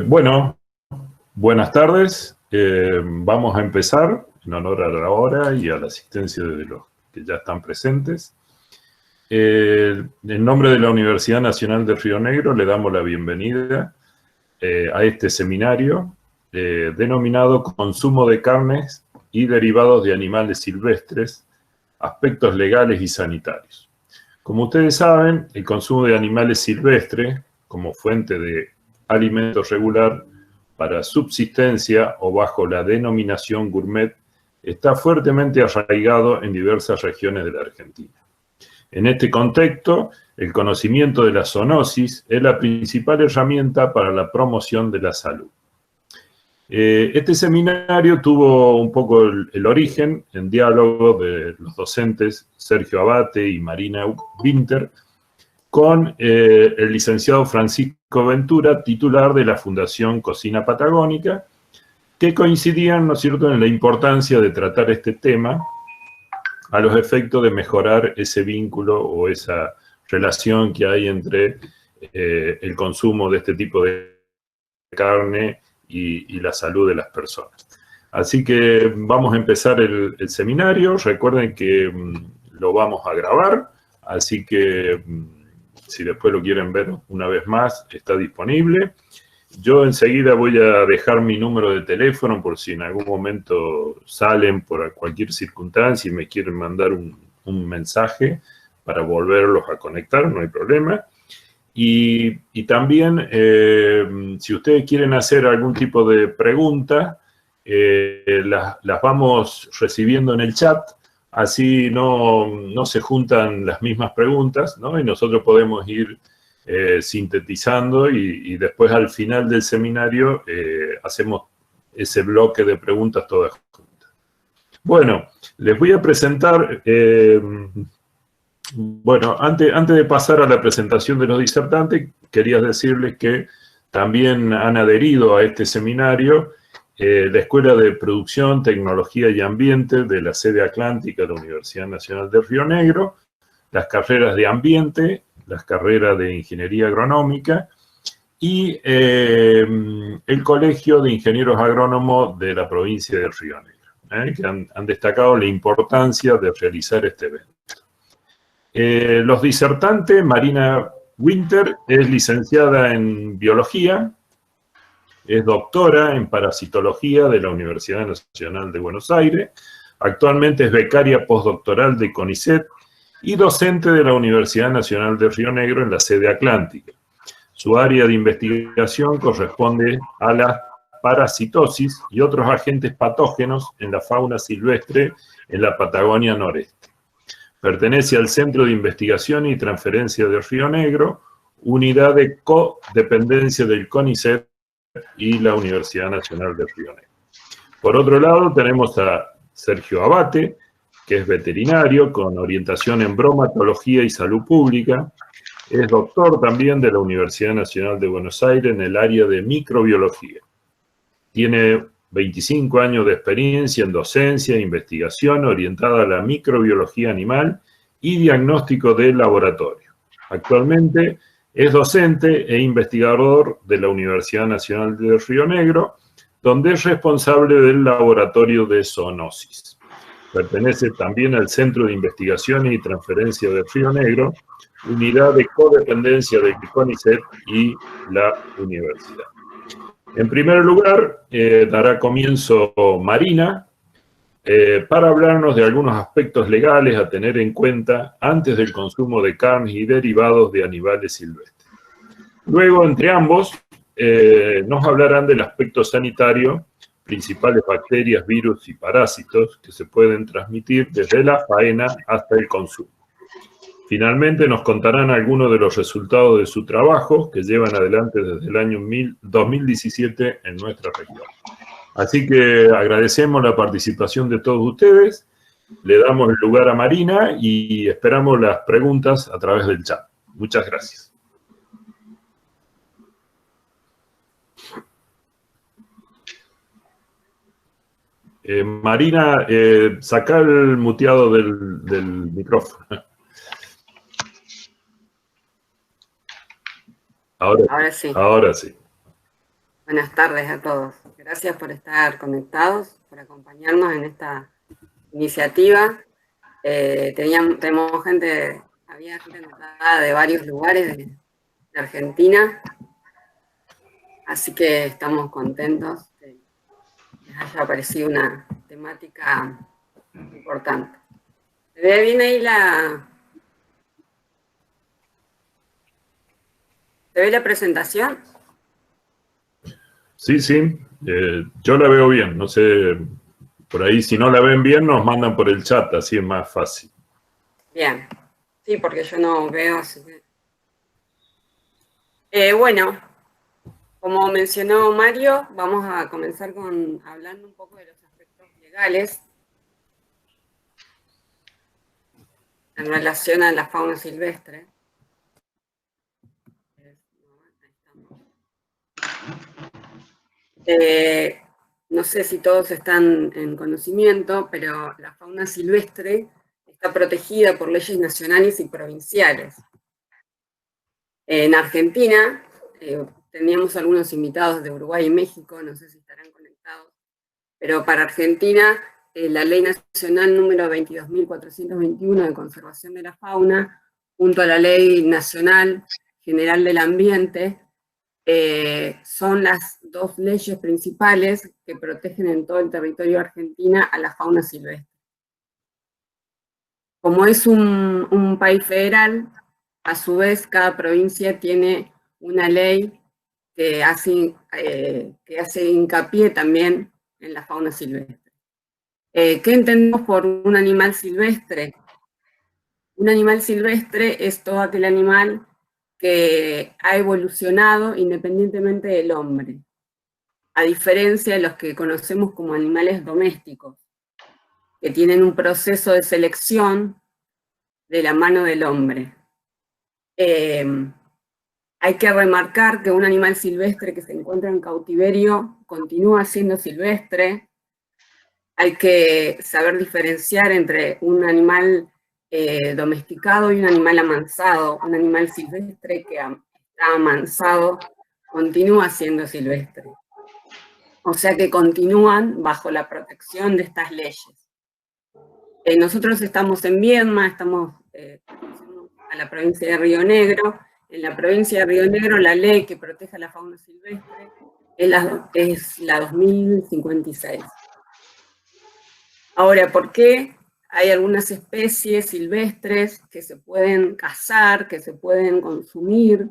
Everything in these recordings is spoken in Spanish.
Bueno, buenas tardes. Vamos a empezar en honor a la hora y a la asistencia de los que ya están presentes. En nombre de la Universidad Nacional de Río Negro le damos la bienvenida a este seminario denominado Consumo de carnes y derivados de animales silvestres, aspectos legales y sanitarios. Como ustedes saben, el consumo de animales silvestres como fuente de alimento regular para subsistencia o bajo la denominación gourmet está fuertemente arraigado en diversas regiones de la Argentina. En este contexto, el conocimiento de la zoonosis es la principal herramienta para la promoción de la salud. Este seminario tuvo un poco el origen en diálogo de los docentes Sergio Abate y Marina Winter con el licenciado Francisco Ventura, titular de la Fundación Cocina Patagónica, que coincidían, ¿no es cierto?, en la importancia de tratar este tema a los efectos de mejorar ese vínculo o esa relación que hay entre el consumo de este tipo de carne y la salud de las personas. Así que vamos a empezar el seminario. Recuerden que lo vamos a grabar, así que si después lo quieren ver una vez más, está disponible. Yo enseguida voy a dejar mi número de teléfono por si en algún momento salen por cualquier circunstancia y me quieren mandar un mensaje para volverlos a conectar, no hay problema. Y también, si ustedes quieren hacer algún tipo de pregunta, las vamos recibiendo en el chat, así no se juntan las mismas preguntas, ¿no? Y nosotros podemos ir sintetizando y después al final del seminario hacemos ese bloque de preguntas todas juntas. Bueno, les voy a presentar... Bueno, antes de pasar a la presentación de los disertantes, quería decirles que también han adherido a este seminario la Escuela de Producción, Tecnología y Ambiente de la sede atlántica de la Universidad Nacional de Río Negro, las carreras de Ambiente, las carreras de Ingeniería Agronómica y el Colegio de Ingenieros Agrónomos de la provincia de Río Negro, que han destacado la importancia de realizar este evento. Los disertantes, Marina Winter es licenciada en Biología, es doctora en Parasitología de la Universidad Nacional de Buenos Aires, actualmente es becaria postdoctoral de CONICET y docente de la Universidad Nacional de Río Negro en la sede atlántica. Su área de investigación corresponde a la parasitosis y otros agentes patógenos en la fauna silvestre en la Patagonia Noreste. Pertenece al Centro de Investigación y Transferencia de Río Negro, unidad de codependencia del CONICET y la Universidad Nacional de Río Negro. Por otro lado, tenemos a Sergio Abate, que es veterinario con orientación en bromatología y salud pública. Es doctor también de la Universidad Nacional de Buenos Aires en el área de microbiología. Tiene 25 años de experiencia en docencia e investigación orientada a la microbiología animal y diagnóstico de laboratorio. Actualmente es docente e investigador de la Universidad Nacional de Río Negro, donde es responsable del laboratorio de zoonosis. Pertenece también al Centro de Investigación y Transferencia de Río Negro, unidad de codependencia del CONICET y la universidad. En primer lugar, dará comienzo Marina para hablarnos de algunos aspectos legales a tener en cuenta antes del consumo de carnes y derivados de animales silvestres. Luego, entre ambos, nos hablarán del aspecto sanitario, principales bacterias, virus y parásitos que se pueden transmitir desde la faena hasta el consumo. Finalmente nos contarán algunos de los resultados de su trabajo que llevan adelante desde el año 2017 en nuestra región. Así que agradecemos la participación de todos ustedes, le damos el lugar a Marina y esperamos las preguntas a través del chat. Muchas gracias. Marina, saca el muteado del micrófono. Ahora sí. Ahora sí. Buenas tardes a todos. Gracias por estar conectados, por acompañarnos en esta iniciativa. Había gente conectada de varios lugares de Argentina, así que estamos contentos que les haya parecido una temática importante. ¿Se ve bien ahí ¿Se ve la presentación? Sí, sí, yo la veo bien, no sé, por ahí si no la ven bien nos mandan por el chat, así es más fácil. Bien, sí, porque yo no veo, así que... bueno, como mencionó Mario, vamos a comenzar hablando un poco de los aspectos legales en relación a la fauna silvestre. No sé si todos están en conocimiento, pero la fauna silvestre está protegida por leyes nacionales y provinciales. En Argentina, teníamos algunos invitados de Uruguay y México, no sé si estarán conectados, pero para Argentina, la Ley Nacional número 22.421 de Conservación de la Fauna, junto a la Ley Nacional General del Ambiente, son las dos leyes principales que protegen en todo el territorio de Argentina a la fauna silvestre. Como es un país federal, a su vez cada provincia tiene una ley que hace hincapié también en la fauna silvestre. ¿Qué entendemos por un animal silvestre? Un animal silvestre es todo aquel animal que ha evolucionado independientemente del hombre, a diferencia de los que conocemos como animales domésticos, que tienen un proceso de selección de la mano del hombre. Hay que remarcar que un animal silvestre que se encuentra en cautiverio continúa siendo silvestre. Hay que saber diferenciar entre un animal domesticado y un animal amansado. Un animal silvestre que está amansado continúa siendo silvestre. O sea que continúan bajo la protección de estas leyes. Nosotros estamos en Viedma, estamos a la provincia de Río Negro. En la provincia de Río Negro la ley que protege a la fauna silvestre es la 2056. Ahora, ¿por qué hay algunas especies silvestres que se pueden cazar, que se pueden consumir,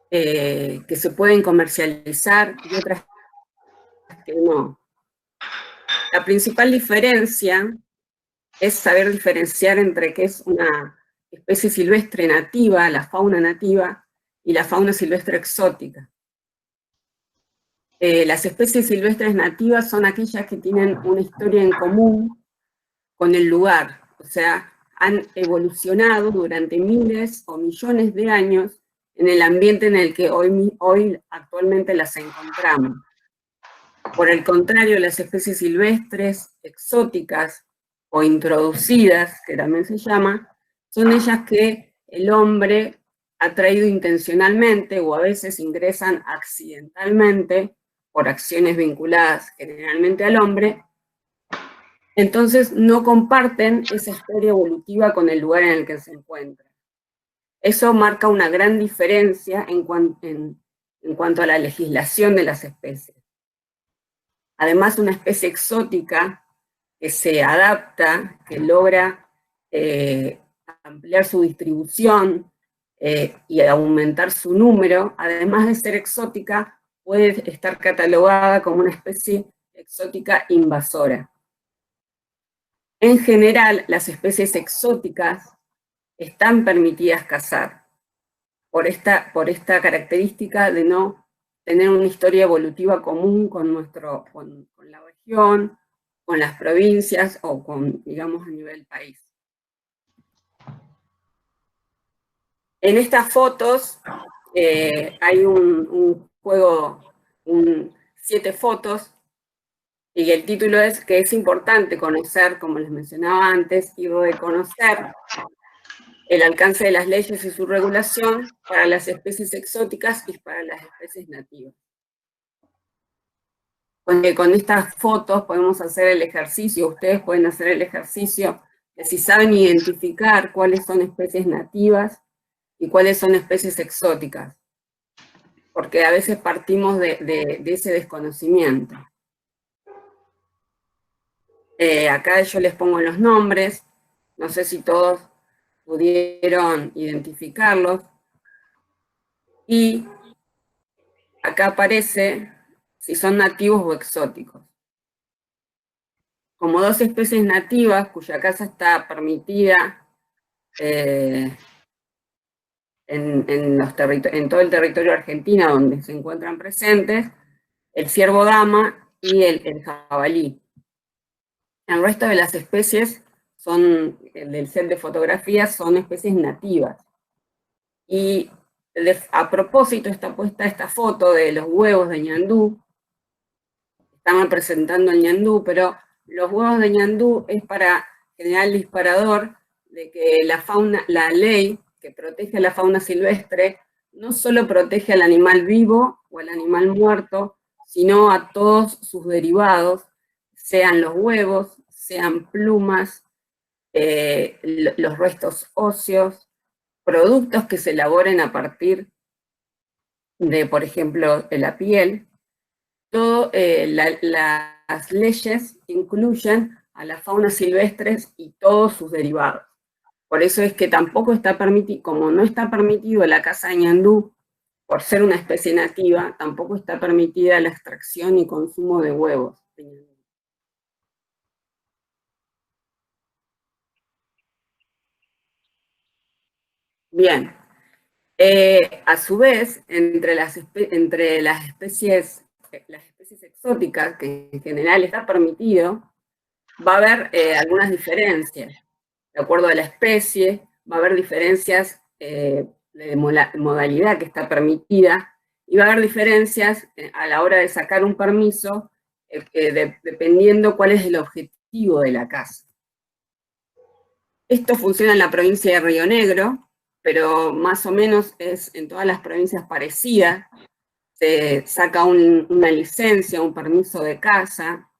que se pueden comercializar y otras que no? La principal diferencia es saber diferenciar entre qué es una especie silvestre nativa, la fauna nativa, y la fauna silvestre exótica. Las especies silvestres nativas son aquellas que tienen una historia en común con el lugar, o sea, han evolucionado durante miles o millones de años en el ambiente en el que hoy actualmente las encontramos. Por el contrario, las especies silvestres exóticas o introducidas, que también se llama, son ellas que el hombre ha traído intencionalmente o a veces ingresan accidentalmente por acciones vinculadas generalmente al hombre. Entonces no comparten esa historia evolutiva con el lugar en el que se encuentran. Eso marca una gran diferencia en cuanto a la legislación de las especies. Además, una especie exótica que se adapta, que logra ampliar su distribución y aumentar su número, además de ser exótica, puede estar catalogada como una especie exótica invasora. En general, las especies exóticas están permitidas cazar por esta característica de no tener una historia evolutiva común con la región, con las provincias o digamos, a nivel país. En estas fotos hay un juego, 7 fotos, y el título es que es importante conocer, como les mencionaba antes, y reconocer el alcance de las leyes y su regulación para las especies exóticas y para las especies nativas. con estas fotos podemos hacer el ejercicio, ustedes pueden hacer el ejercicio de si saben identificar cuáles son especies nativas y cuáles son especies exóticas, porque a veces partimos de ese desconocimiento. Acá yo les pongo los nombres, no sé si todos pudieron identificarlos, y acá aparece si son nativos o exóticos. Como dos especies nativas cuya caza está permitida en todo el territorio argentino donde se encuentran presentes, el ciervo dama y el jabalí. El resto de las especies del set de fotografías son especies nativas. Y a propósito está puesta esta foto de los huevos de ñandú. Están representando el ñandú, pero los huevos de ñandú es para generar el disparador de que la ley que protege a la fauna silvestre no solo protege al animal vivo o al animal muerto, sino a todos sus derivados, sean los huevos, sean plumas, los restos óseos, productos que se elaboren a partir de, por ejemplo, de la piel. Las leyes incluyen a la fauna silvestre y todos sus derivados. Por eso es que tampoco está permitido, como no está permitido la caza de ñandú, por ser una especie nativa, tampoco está permitida la extracción y consumo de huevos de ñandú. Bien. A su vez, entre las especies exóticas, que en general está permitido, va a haber algunas diferencias. De acuerdo a la especie, va a haber diferencias de modalidad que está permitida, y va a haber diferencias a la hora de sacar un permiso, dependiendo cuál es el objetivo de la caza. Esto funciona en la provincia de Río Negro, pero más o menos es en todas las provincias parecidas. Se saca una licencia, un permiso de caza.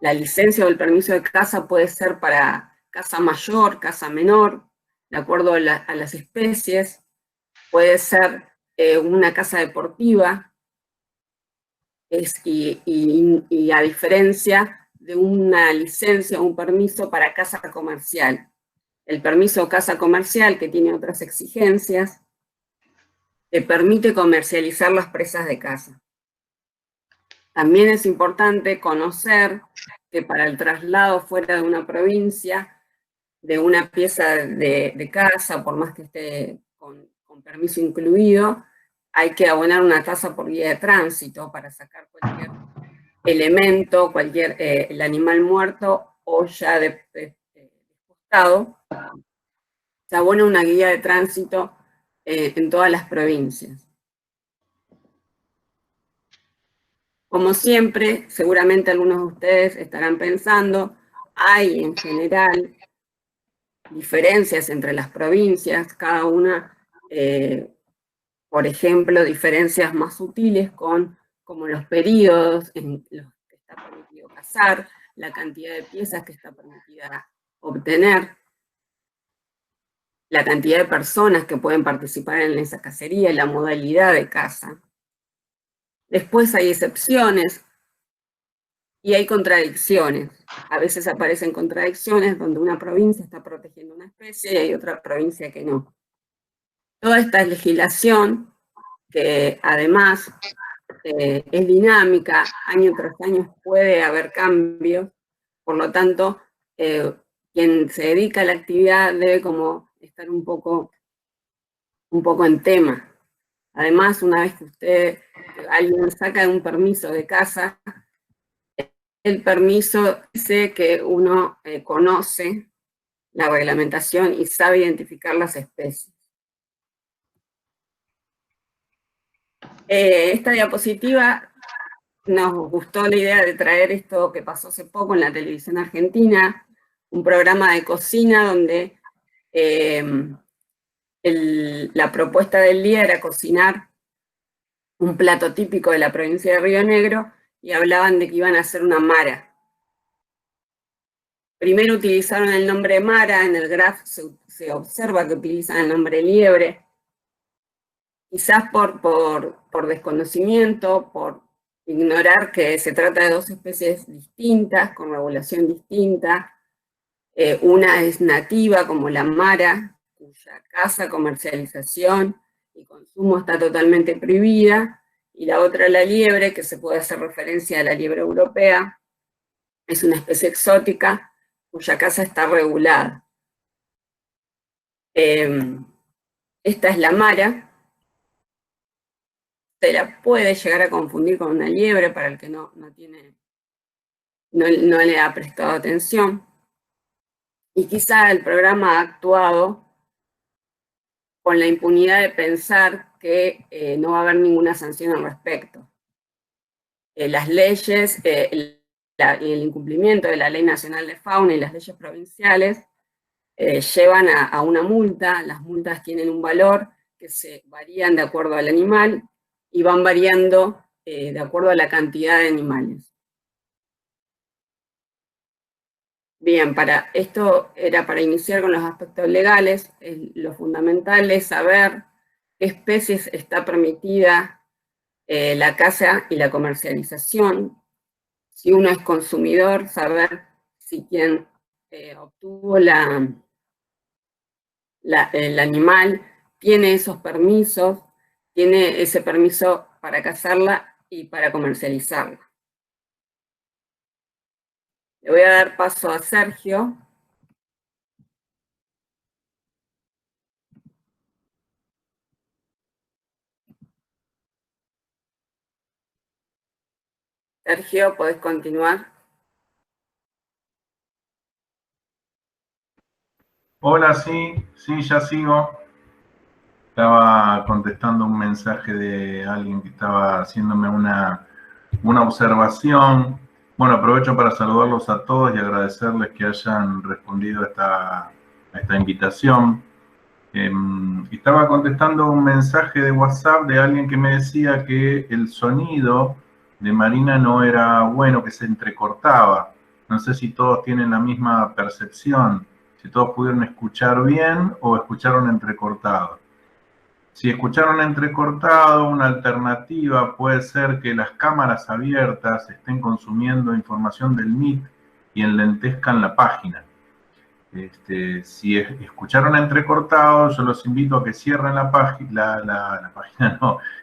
La licencia o el permiso de caza puede ser para caza mayor, caza menor, de acuerdo a las especies. Puede ser una caza deportiva, y a diferencia de una licencia o un permiso para caza comercial. El permiso de caza comercial, que tiene otras exigencias, te permite comercializar las presas de caza. También es importante conocer que para el traslado fuera de una provincia, de una pieza de caza, por más que esté con permiso incluido, hay que abonar una tasa por guía de tránsito para sacar cualquier elemento, el animal muerto o ya despostado. Se abona una guía de tránsito en todas las provincias. Como siempre, seguramente algunos de ustedes estarán pensando, hay en general diferencias entre las provincias, cada una, por ejemplo, diferencias más sutiles como los periodos en los que está permitido cazar, la cantidad de piezas que está permitida obtener, la cantidad de personas que pueden participar en esa cacería y la modalidad de caza. Después hay excepciones y hay contradicciones. A veces aparecen contradicciones donde una provincia está protegiendo una especie y hay otra provincia que no. Toda esta legislación, que además es dinámica, año tras año puede haber cambios, por lo tanto, quien se dedica a la actividad debe como estar un poco en tema. Además, una vez que alguien saca un permiso de caza, el permiso dice que uno conoce la reglamentación y sabe identificar las especies. Esta diapositiva, nos gustó la idea de traer esto que pasó hace poco en la televisión argentina, un programa de cocina donde la propuesta del día era cocinar un plato típico de la provincia de Río Negro, y hablaban de que iban a hacer una mara. Primero utilizaron el nombre mara, en el graph se observa que utilizan el nombre liebre, quizás por desconocimiento, por ignorar que se trata de dos especies distintas, con regulación distinta. Una es nativa, como la mara, cuya caza, comercialización y consumo está totalmente prohibida, y la otra, la liebre, que se puede hacer referencia a la liebre europea, es una especie exótica cuya caza está regulada. Esta es la mara. Se la puede llegar a confundir con una liebre para el que no le ha prestado atención. Y quizá el programa ha actuado con la impunidad de pensar que no va a haber ninguna sanción al respecto. Las leyes, el incumplimiento de la Ley Nacional de Fauna y las leyes provinciales llevan a una multa. Las multas tienen un valor que se varían de acuerdo al animal y van variando de acuerdo a la cantidad de animales. Bien, esto era para iniciar con los aspectos legales. Lo fundamental es saber qué especies está permitida la caza y la comercialización. Si uno es consumidor, saber si quien obtuvo el animal tiene esos permisos, tiene ese permiso para cazarla y para comercializarla. Le voy a dar paso a Sergio. Sergio, podés continuar. Hola, sí, ya sigo. Estaba contestando un mensaje de alguien que estaba haciéndome una observación. Bueno, aprovecho para saludarlos a todos y agradecerles que hayan respondido a esta invitación. Estaba contestando un mensaje de WhatsApp de alguien que me decía que el sonido de Marina no era bueno, que se entrecortaba. No sé si todos tienen la misma percepción, si todos pudieron escuchar bien o escucharon entrecortado. Si escucharon entrecortado, una alternativa puede ser que las cámaras abiertas estén consumiendo información del Meet y enlentezcan la página. Si escucharon entrecortado, yo los invito a que cierren la página,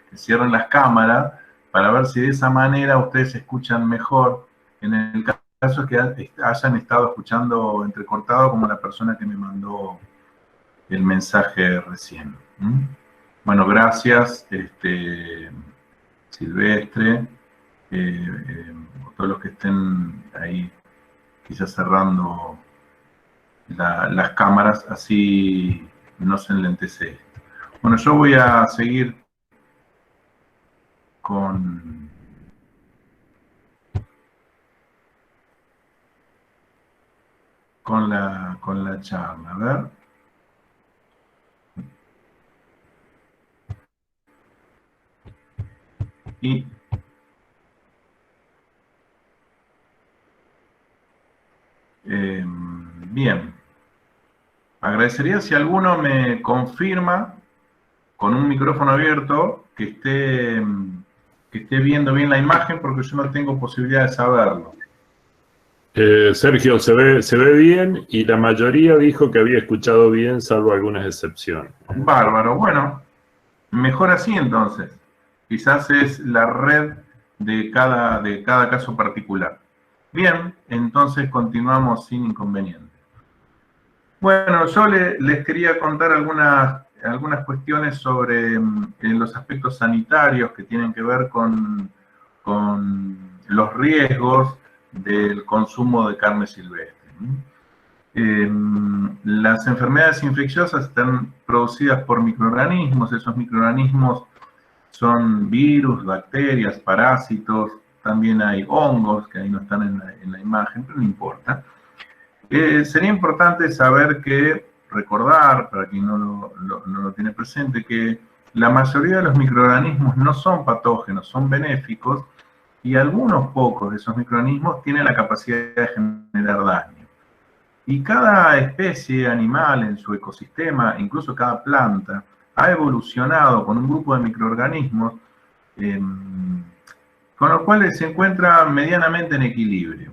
que cierren las cámaras para ver si de esa manera ustedes escuchan mejor. En el caso que hayan estado escuchando entrecortado, como la persona que me mandó el mensaje recién. Bueno, gracias, Silvestre, todos los que estén ahí quizás cerrando las cámaras, así no se enlentece esto. Bueno, yo voy a seguir con la charla. A ver. Y bien, agradecería si alguno me confirma con un micrófono abierto que esté viendo bien la imagen, porque yo no tengo posibilidad de saberlo. Sergio, se ve bien y la mayoría dijo que había escuchado bien, salvo algunas excepciones. Bárbaro, bueno, mejor así entonces. Quizás es la red de cada caso particular. Bien, entonces continuamos sin inconveniente. Bueno, yo les quería contar algunas cuestiones sobre los aspectos sanitarios que tienen que ver con los riesgos del consumo de carne silvestre. Las enfermedades infecciosas están producidas por microorganismos. Esos microorganismos son virus, bacterias, parásitos, también hay hongos, que ahí no están en la imagen, pero no importa. Sería importante recordar, para quien no lo tiene presente, que la mayoría de los microorganismos no son patógenos, son benéficos, y algunos pocos de esos microorganismos tienen la capacidad de generar daño. Y cada especie animal en su ecosistema, incluso cada planta, ha evolucionado con un grupo de microorganismos con los cuales se encuentra medianamente en equilibrio.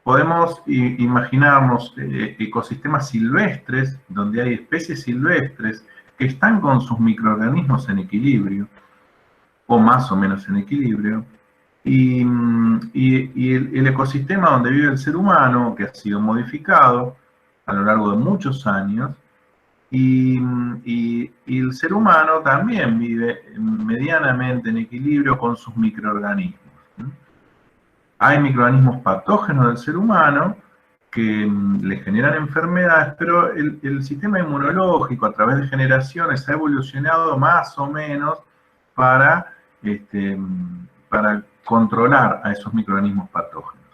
Podemos imaginarnos ecosistemas silvestres, donde hay especies silvestres que están con sus microorganismos en equilibrio, o más o menos en equilibrio, y el ecosistema donde vive el ser humano, que ha sido modificado a lo largo de muchos años, y el ser humano también vive medianamente en equilibrio con sus microorganismos. Hay microorganismos patógenos del ser humano que le generan enfermedades, pero el sistema inmunológico a través de generaciones ha evolucionado más o menos para controlar a esos microorganismos patógenos.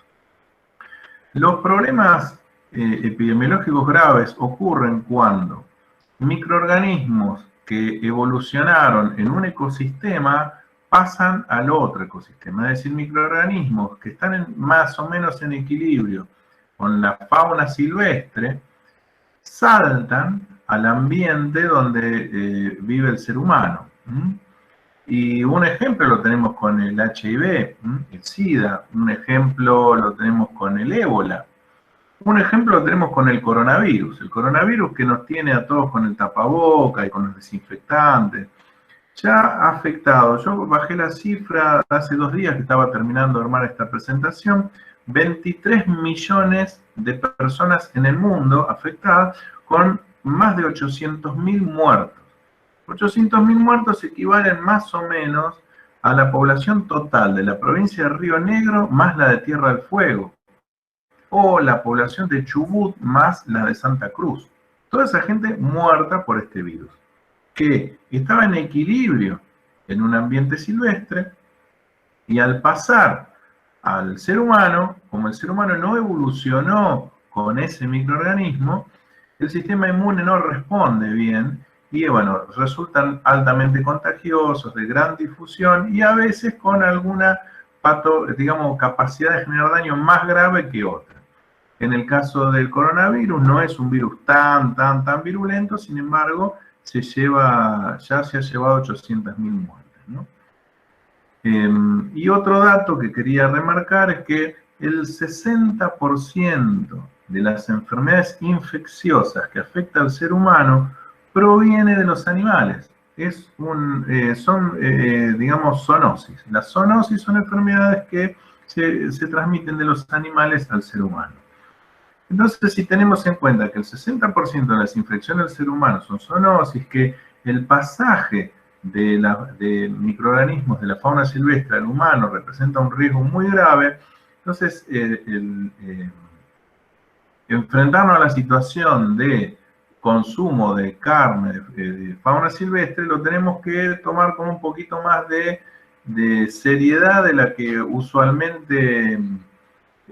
Los problemas epidemiológicos graves ocurren cuando microorganismos que evolucionaron en un ecosistema pasan al otro ecosistema, es decir, microorganismos que están más o menos en equilibrio con la fauna silvestre, saltan al ambiente donde vive el ser humano. Y un ejemplo lo tenemos con el HIV, el SIDA, un ejemplo lo tenemos con el ébola, un ejemplo lo tenemos con el coronavirus que nos tiene a todos con el tapaboca y con los desinfectantes. Ya ha afectado, yo bajé la cifra hace 2 días que estaba terminando de armar esta presentación, 23 millones de personas en el mundo afectadas con más de 800.000 muertos. 800.000 muertos equivalen más o menos a la población total de la provincia de Río Negro más la de Tierra del Fuego, o la población de Chubut más la de Santa Cruz. Toda esa gente muerta por este virus, que estaba en equilibrio en un ambiente silvestre, y al pasar al ser humano, como el ser humano no evolucionó con ese microorganismo, el sistema inmune no responde bien, y bueno, resultan altamente contagiosos, de gran difusión, y a veces con alguna capacidad de generar daño más grave que otra. En el caso del coronavirus no es un virus tan virulento, sin embargo, ya se ha llevado 800.000 muertes, ¿no? Y otro dato que quería remarcar es que el 60% de las enfermedades infecciosas que afectan al ser humano proviene de los animales. Digamos, zoonosis. Las zoonosis son enfermedades que se transmiten de los animales al ser humano. Entonces, si tenemos en cuenta que el 60% de las infecciones del ser humano son zoonosis, que el pasaje de microorganismos de la fauna silvestre al humano representa un riesgo muy grave, entonces enfrentarnos a la situación de consumo de carne de fauna silvestre lo tenemos que tomar con un poquito más de seriedad de la que usualmente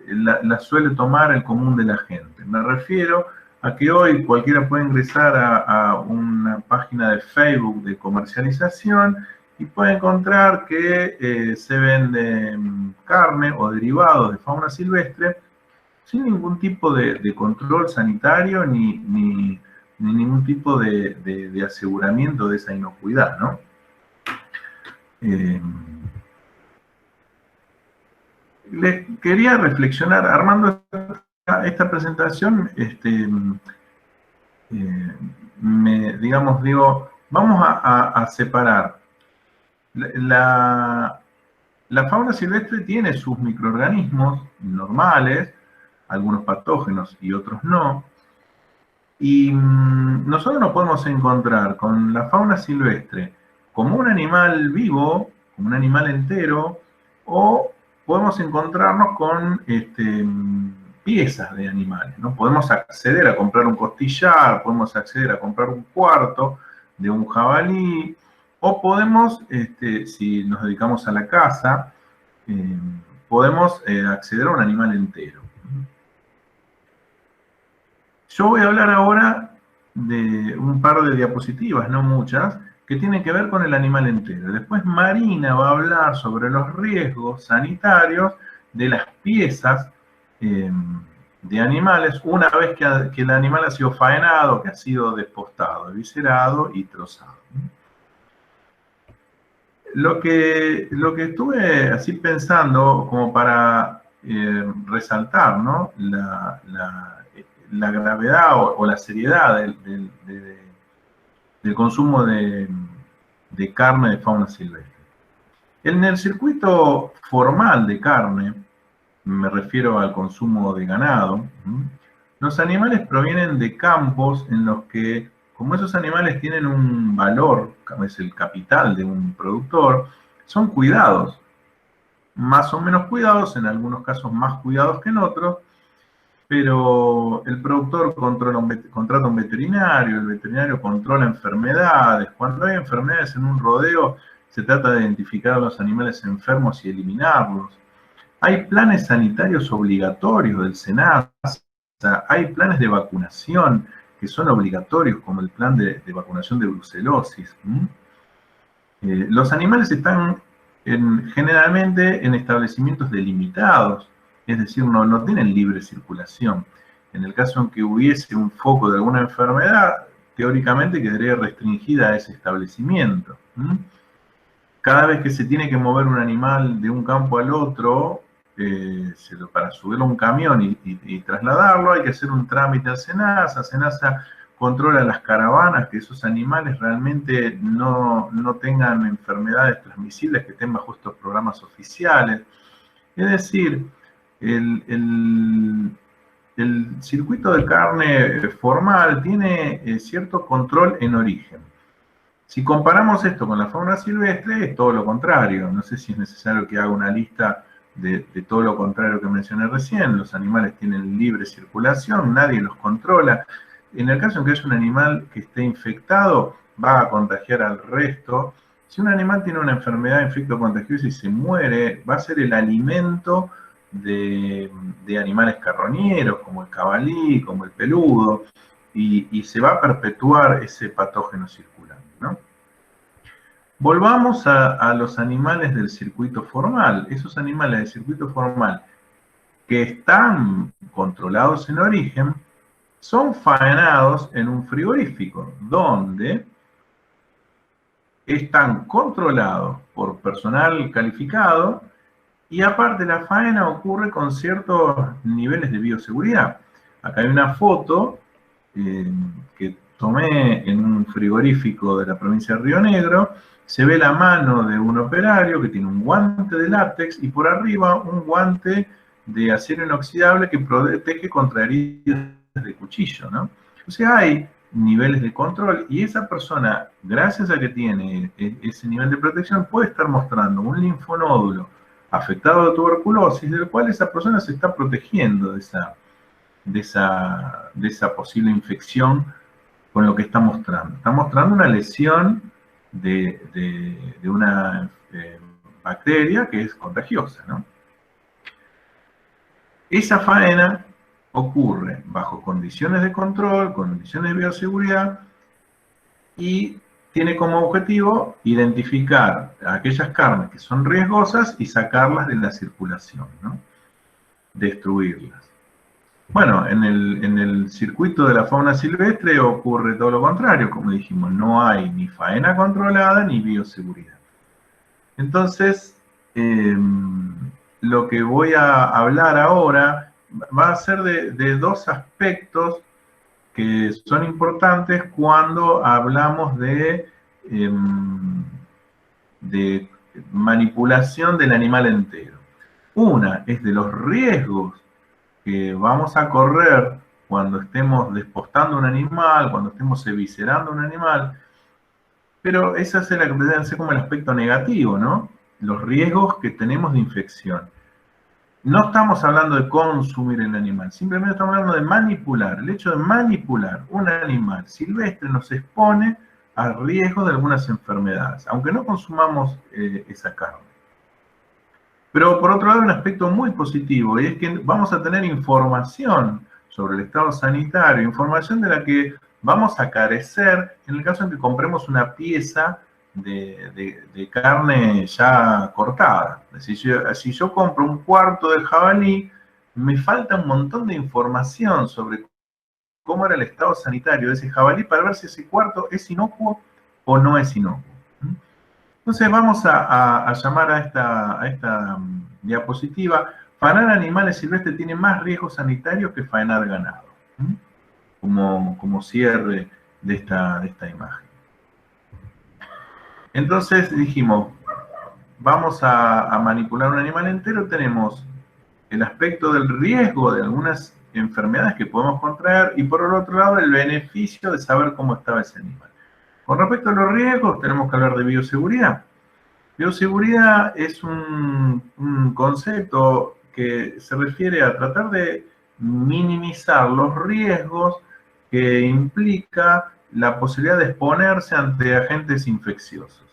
la suele tomar el común de la gente. Me refiero a que hoy cualquiera puede ingresar a una página de Facebook de comercialización y puede encontrar que se vende carne o derivados de fauna silvestre sin ningún tipo de control sanitario ni ningún tipo de aseguramiento de esa inocuidad, ¿no? Quería reflexionar, armando esta presentación, vamos a separar. La fauna silvestre tiene sus microorganismos normales, algunos patógenos y otros no, y nosotros nos podemos encontrar con la fauna silvestre como un animal vivo, como un animal entero, o podemos encontrarnos con piezas de animales, ¿no? Podemos acceder a comprar un costillar, podemos acceder a comprar un cuarto de un jabalí, o podemos, si nos dedicamos a la caza, podemos acceder a un animal entero. Yo voy a hablar ahora de un par de diapositivas, no muchas, que tienen que ver con el animal entero. Después Marina va a hablar sobre los riesgos sanitarios de las piezas de animales una vez que el animal ha sido faenado, que ha sido despostado, eviscerado y trozado. Lo que estuve así pensando como para resaltar, ¿no? la gravedad o la seriedad del consumo de carne de fauna silvestre. En el circuito formal de carne, me refiero al consumo de ganado, los animales provienen de campos en los que, como esos animales tienen un valor, es el capital de un productor, son cuidados, más o menos cuidados, en algunos casos más cuidados que en otros, pero el productor contrata un veterinario, el veterinario controla enfermedades. Cuando hay enfermedades en un rodeo, se trata de identificar a los animales enfermos y eliminarlos. Hay planes sanitarios obligatorios del SENASA, hay planes de vacunación que son obligatorios, como el plan de vacunación de brucelosis. Los animales están generalmente en establecimientos delimitados, es decir, no tienen libre circulación. En el caso en que hubiese un foco de alguna enfermedad, teóricamente quedaría restringida a ese establecimiento. Cada vez que se tiene que mover un animal de un campo al otro, para subirlo a un camión y trasladarlo, hay que hacer un trámite al SENASA. SENASA controla las caravanas, que esos animales realmente no tengan enfermedades transmisibles que estén bajo estos programas oficiales. Es decir, el circuito de carne formal tiene cierto control en origen. Si comparamos esto con la fauna silvestre, es todo lo contrario. No sé si es necesario que haga una lista de todo lo contrario que mencioné recién. Los animales tienen libre circulación, nadie los controla. En el caso en que haya un animal que esté infectado, va a contagiar al resto. Si un animal tiene una enfermedad infecto-contagiosa y se muere, va a ser el alimento de animales carroñeros, como el cabalí, como el peludo, y se va a perpetuar ese patógeno circulante, ¿no? Volvamos a los animales del circuito formal. Esos animales del circuito formal que están controlados en origen son faenados en un frigorífico, donde están controlados por personal calificado y aparte la faena ocurre con ciertos niveles de bioseguridad. Acá hay una foto que tomé en un frigorífico de la provincia de Río Negro. Se ve la mano de un operario que tiene un guante de látex y por arriba un guante de acero inoxidable que protege contra heridas de cuchillo, ¿no? O sea, hay niveles de control y esa persona, gracias a que tiene ese nivel de protección, puede estar mostrando un linfonódulo afectado de tuberculosis, del cual esa persona se está protegiendo de esa posible infección con lo que está mostrando. Está mostrando una lesión de una bacteria que es contagiosa, ¿no? Esa faena ocurre bajo condiciones de control, condiciones de bioseguridad, y tiene como objetivo identificar aquellas carnes que son riesgosas y sacarlas de la circulación, ¿no? Destruirlas. Bueno, en el circuito de la fauna silvestre ocurre todo lo contrario, como dijimos, no hay ni faena controlada ni bioseguridad. Entonces, lo que voy a hablar ahora va a ser de dos aspectos que son importantes cuando hablamos de manipulación del animal entero. Una es de los riesgos que vamos a correr cuando estemos despostando un animal, cuando estemos eviscerando un animal, pero esa es la que puede ser como el aspecto negativo, ¿no? Los riesgos que tenemos de infección. No estamos hablando de consumir el animal, simplemente estamos hablando de manipular. El hecho de manipular un animal silvestre nos expone a riesgo de algunas enfermedades, aunque no consumamos esa carne. Pero por otro lado, un aspecto muy positivo, y es que vamos a tener información sobre el estado sanitario, información de la que vamos a carecer en el caso en que compremos una pieza de carne ya cortada. Si yo compro un cuarto de jabalí, me falta un montón de información sobre cómo era el estado sanitario de ese jabalí para ver si ese cuarto es inocuo o no es inocuo. Entonces vamos a llamar a esta diapositiva: faenar animales silvestres tiene más riesgos sanitarios que faenar ganado, como cierre de esta imagen. Entonces dijimos, vamos a manipular un animal entero, tenemos el aspecto del riesgo de algunas enfermedades que podemos contraer y por el otro lado el beneficio de saber cómo estaba ese animal. Con respecto a los riesgos, tenemos que hablar de bioseguridad. Bioseguridad es un concepto que se refiere a tratar de minimizar los riesgos que implica la posibilidad de exponerse ante agentes infecciosos.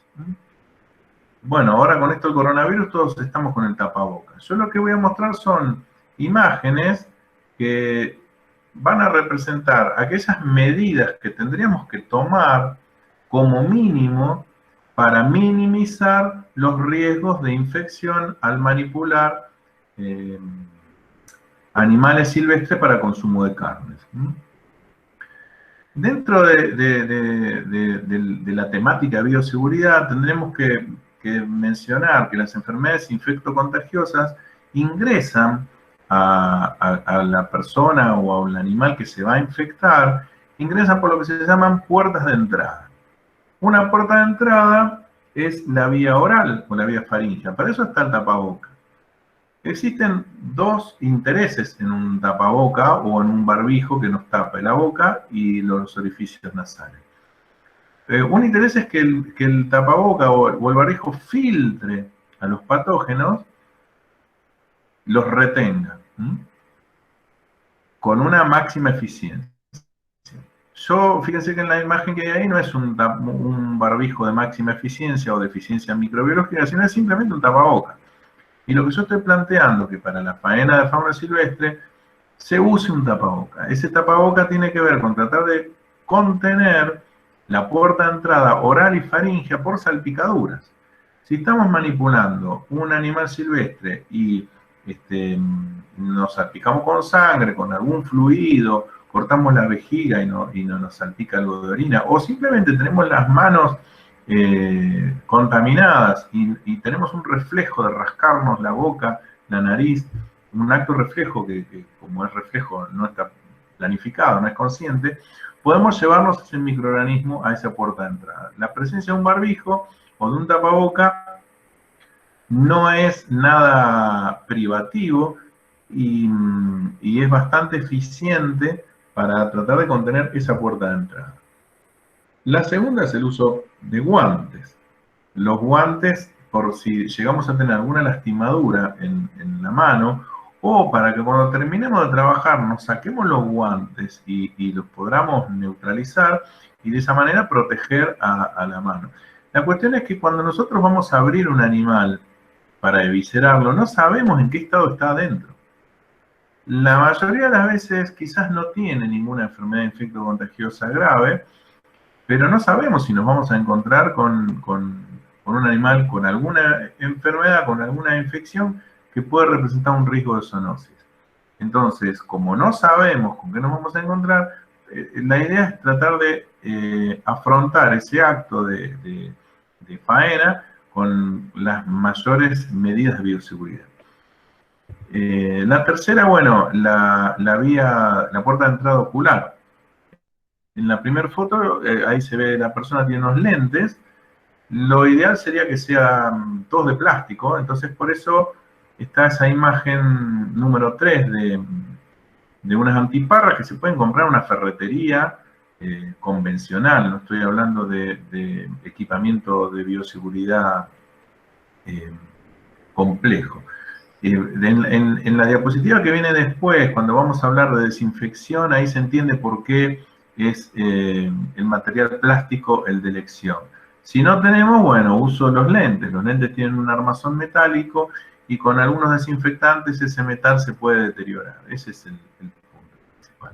Bueno, ahora con esto del coronavirus todos estamos con el tapabocas. Yo lo que voy a mostrar son imágenes que van a representar aquellas medidas que tendríamos que tomar como mínimo para minimizar los riesgos de infección al manipular animales silvestres para consumo de carnes. Dentro de la temática de bioseguridad tendremos que mencionar que las enfermedades infectocontagiosas ingresan a la persona o al animal que se va a infectar, ingresan por lo que se llaman puertas de entrada. Una puerta de entrada es la vía oral o la vía faríngea, para eso está el tapaboca. Existen dos intereses en un tapaboca o en un barbijo que nos tape la boca y los orificios nasales. Un interés es que el tapaboca o el barbijo filtre a los patógenos, los retenga, con una máxima eficiencia. Fíjense que en la imagen que hay ahí no es un barbijo de máxima eficiencia o de eficiencia microbiológica, sino es simplemente un tapaboca. Y lo que yo estoy planteando, que para la faena de fauna silvestre se use un tapaboca. Ese tapaboca tiene que ver con tratar de contener la puerta de entrada oral y faríngea por salpicaduras. Si estamos manipulando un animal silvestre y nos salpicamos con sangre, con algún fluido, cortamos la vejiga y no nos salpica algo de orina, o simplemente tenemos las manos contaminadas y tenemos un reflejo de rascarnos la boca, la nariz, un acto reflejo que como es reflejo no está planificado, no es consciente, podemos llevarnos ese microorganismo a esa puerta de entrada. La presencia de un barbijo o de un tapaboca no es nada privativo y es bastante eficiente para tratar de contener esa puerta de entrada. La segunda es el uso de guantes. Los guantes, por si llegamos a tener alguna lastimadura en la mano, o para que cuando terminemos de trabajar nos saquemos los guantes y los podamos neutralizar y de esa manera proteger a la mano. La cuestión es que cuando nosotros vamos a abrir un animal para eviscerarlo, no sabemos en qué estado está adentro. La mayoría de las veces quizás no tiene ninguna enfermedad infectocontagiosa grave, pero no sabemos si nos vamos a encontrar con un animal con alguna enfermedad, con alguna infección que puede representar un riesgo de zoonosis. Entonces, como no sabemos con qué nos vamos a encontrar, la idea es tratar de afrontar ese acto de faena con las mayores medidas de bioseguridad. La tercera, bueno, la puerta de entrada ocular. En la primera foto, ahí se ve la persona tiene unos lentes. Lo ideal sería que sean todos de plástico, entonces por eso está esa imagen número 3 de unas antiparras que se pueden comprar en una ferretería convencional. No estoy hablando de equipamiento de bioseguridad complejo. En la diapositiva que viene después, cuando vamos a hablar de desinfección, ahí se entiende por qué es el material plástico el de elección. Si no tenemos, bueno, uso los lentes. Los lentes tienen un armazón metálico y con algunos desinfectantes ese metal se puede deteriorar. Ese es el punto principal.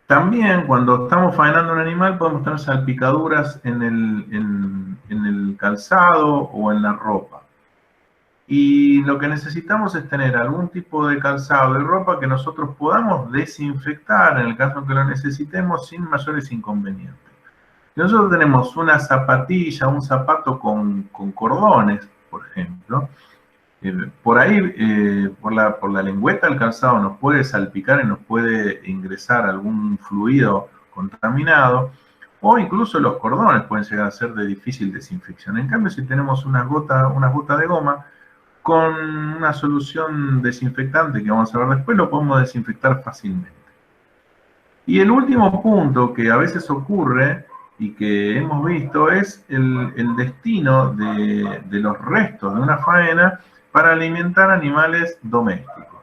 También cuando estamos faenando un animal podemos tener salpicaduras en el calzado o en la ropa. Y lo que necesitamos es tener algún tipo de calzado y ropa que nosotros podamos desinfectar en el caso en que lo necesitemos sin mayores inconvenientes. Si nosotros tenemos una zapatilla, un zapato con cordones, por ejemplo, por ahí, por la lengüeta del calzado nos puede salpicar y nos puede ingresar algún fluido contaminado, o incluso los cordones pueden llegar a ser de difícil desinfección. En cambio, si tenemos unas gotas de goma, con una solución desinfectante que vamos a ver después, lo podemos desinfectar fácilmente. Y el último punto que a veces ocurre y que hemos visto es el destino de los restos de una faena para alimentar animales domésticos.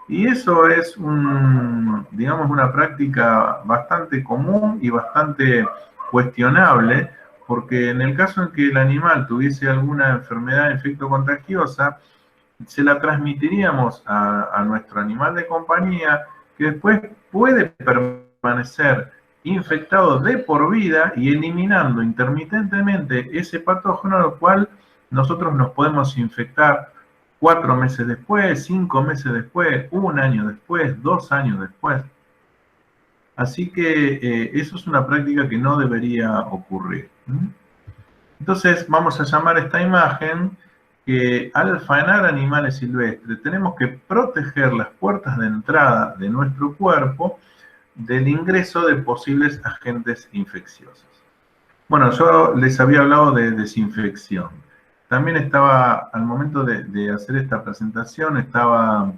Y eso es digamos, una práctica bastante común y bastante cuestionable, porque en el caso en que el animal tuviese alguna enfermedad infectocontagiosa, se la transmitiríamos a nuestro animal de compañía, que después puede permanecer infectado de por vida y eliminando intermitentemente ese patógeno, lo cual nosotros nos podemos infectar 4 meses después, 5 meses después, 1 año después, 2 años después. Así que eso es una práctica que no debería ocurrir. Entonces vamos a llamar a esta imagen que al faenar animales silvestres tenemos que proteger las puertas de entrada de nuestro cuerpo del ingreso de posibles agentes infecciosos. Bueno, yo les había hablado de desinfección. También estaba, al momento de hacer esta presentación, estaba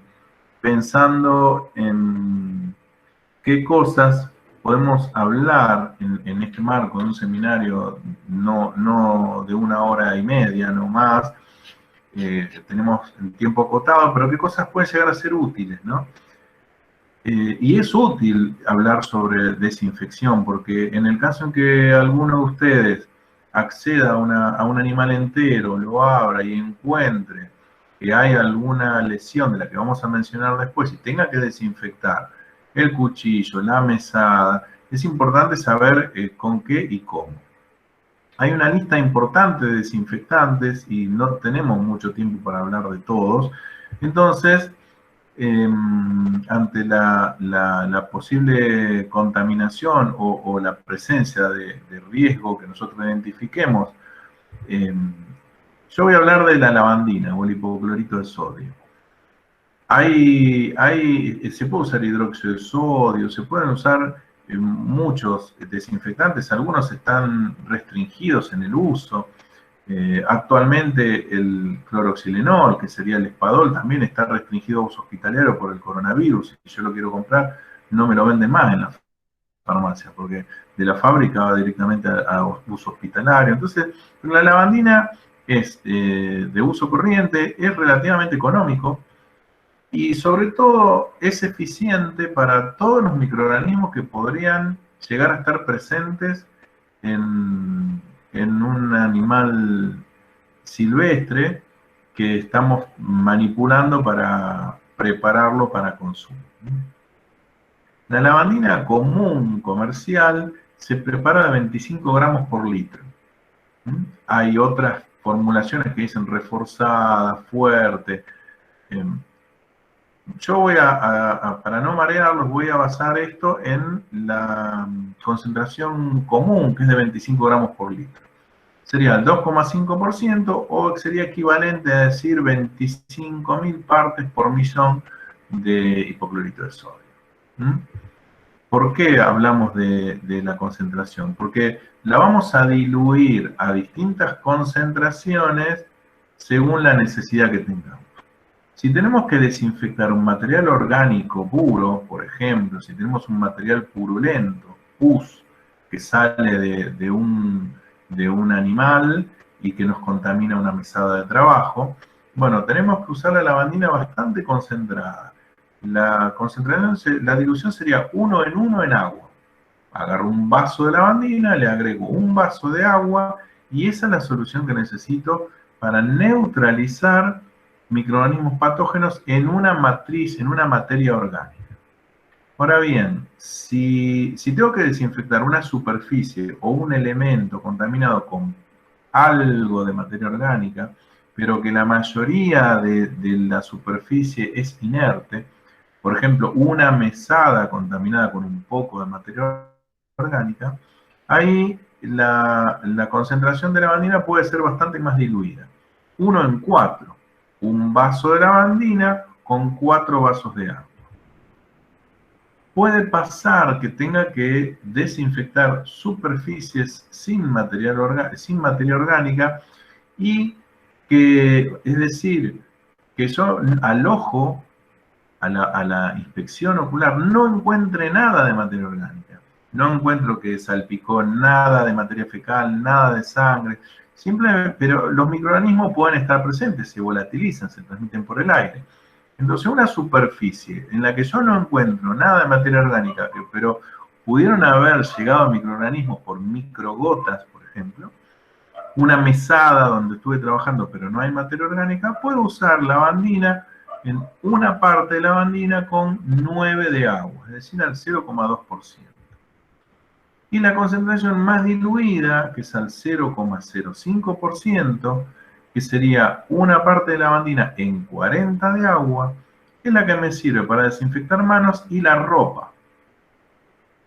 pensando en qué cosas podemos hablar en este marco de un seminario no de 1 hora y media, no más. Tenemos el tiempo acotado, pero qué cosas pueden llegar a ser útiles, ¿no? Y es útil hablar sobre desinfección, porque en el caso en que alguno de ustedes acceda a un animal entero, lo abra y encuentre que hay alguna lesión de la que vamos a mencionar después y tenga que desinfectar el cuchillo, la mesada, es importante saber con qué y cómo. Hay una lista importante de desinfectantes y no tenemos mucho tiempo para hablar de todos. Entonces, ante la posible contaminación o la presencia de riesgo que nosotros identifiquemos, yo voy a hablar de la lavandina o el hipoclorito de sodio. Se puede usar hidróxido de sodio, se pueden usar muchos desinfectantes, algunos están restringidos en el uso. Actualmente el cloroxilenol, que sería el Espadol, también está restringido a uso hospitalario por el coronavirus. Si yo lo quiero comprar, no me lo venden más en la farmacia, porque de la fábrica va directamente a uso hospitalario. Entonces, la lavandina es de uso corriente, es relativamente económico y sobre todo es eficiente para todos los microorganismos que podrían llegar a estar presentes en un animal silvestre que estamos manipulando para prepararlo para consumo. La lavandina común comercial se prepara de 25 gramos por litro. Hay otras formulaciones que dicen reforzada, fuerte. Yo voy para no marearlos, voy a basar esto en la concentración común, que es de 25 gramos por litro. Sería el 2,5% o sería equivalente a decir 25.000 partes por millón de hipoclorito de sodio. ¿Por qué hablamos de la concentración? Porque la vamos a diluir a distintas concentraciones según la necesidad que tengamos. Si tenemos que desinfectar un material orgánico puro, por ejemplo, si tenemos un material purulento, pus, que sale de un animal y que nos contamina una mesada de trabajo, bueno, tenemos que usar la lavandina bastante concentrada. La dilución sería 1 en 1 en agua. Agarro un vaso de lavandina, le agrego un vaso de agua y esa es la solución que necesito para neutralizar microorganismos patógenos en una matriz, en una materia orgánica. Ahora bien, si tengo que desinfectar una superficie o un elemento contaminado con algo de materia orgánica, pero que la mayoría de la superficie es inerte, por ejemplo, una mesada contaminada con un poco de materia orgánica, ahí la concentración de lavandina puede ser bastante más diluida. 1 en 4, un vaso de lavandina con 4 vasos de agua. Puede pasar que tenga que desinfectar superficies sin materia orgánica y que, es decir, que yo al ojo, a la inspección ocular, no encuentre nada de materia orgánica. No encuentro que salpicó nada de materia fecal, nada de sangre. Simplemente, pero los microorganismos pueden estar presentes, se volatilizan, se transmiten por el aire. Entonces, una superficie en la que yo no encuentro nada de materia orgánica, pero pudieron haber llegado microorganismos por microgotas, por ejemplo, una mesada donde estuve trabajando pero no hay materia orgánica, puedo usar lavandina en una parte de lavandina con 9 de agua, es decir, al 0,2%. Y la concentración más diluida, que es al 0,05%, que sería una parte de lavandina en 40 de agua, que es la que me sirve para desinfectar manos y la ropa.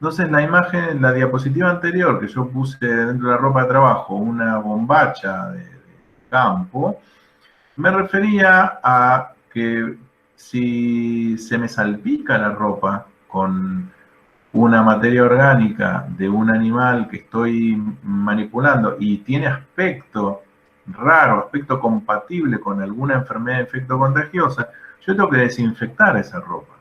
Entonces la imagen, la diapositiva anterior que yo puse dentro de la ropa de trabajo, una bombacha de campo, me refería a que si se me salpica la ropa con una materia orgánica de un animal que estoy manipulando y tiene aspecto raro, aspecto compatible con alguna enfermedad infectocontagiosa, yo tengo que desinfectar esa ropa.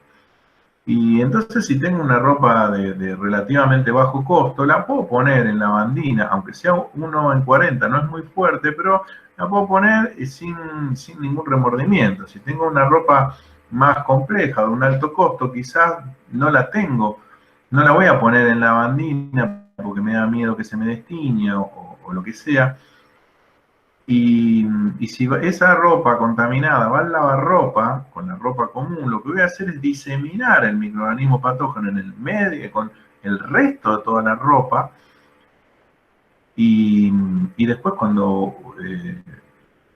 Y entonces si tengo una ropa de relativamente bajo costo, la puedo poner en lavandina, aunque sea 1 en 40, no es muy fuerte, pero la puedo poner sin ningún remordimiento. Si tengo una ropa más compleja, de un alto costo, quizás no la tengo, no la voy a poner en lavandina porque me da miedo que se me destiñe o lo que sea. Y si esa ropa contaminada va al lavarropa, con la ropa común, lo que voy a hacer es diseminar el microorganismo patógeno en el medio, con el resto de toda la ropa. Y después cuando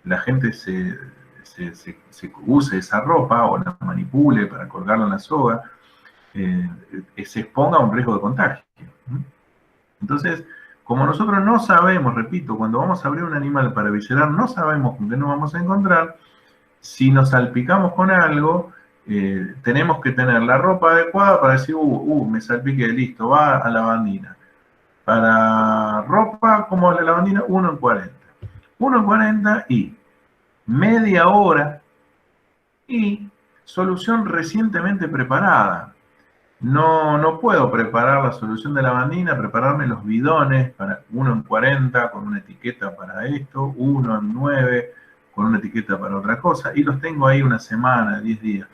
la gente se use esa ropa o la manipule para colgarla en la soga, se exponga a un riesgo de contagio. Entonces, como nosotros no sabemos, repito, cuando vamos a abrir un animal para viscerar, no sabemos con qué nos vamos a encontrar, si nos salpicamos con algo, tenemos que tener la ropa adecuada para decir, me salpiqué, listo, va a lavandina. Para ropa, como la lavandina, 1 en 40. 1 en 40 y media hora y solución recientemente preparada. No puedo preparar la solución de lavandina, prepararme los bidones para 1 en 40 con una etiqueta para esto, 1 en 9 con una etiqueta para otra cosa, y los tengo ahí una semana, 10 días.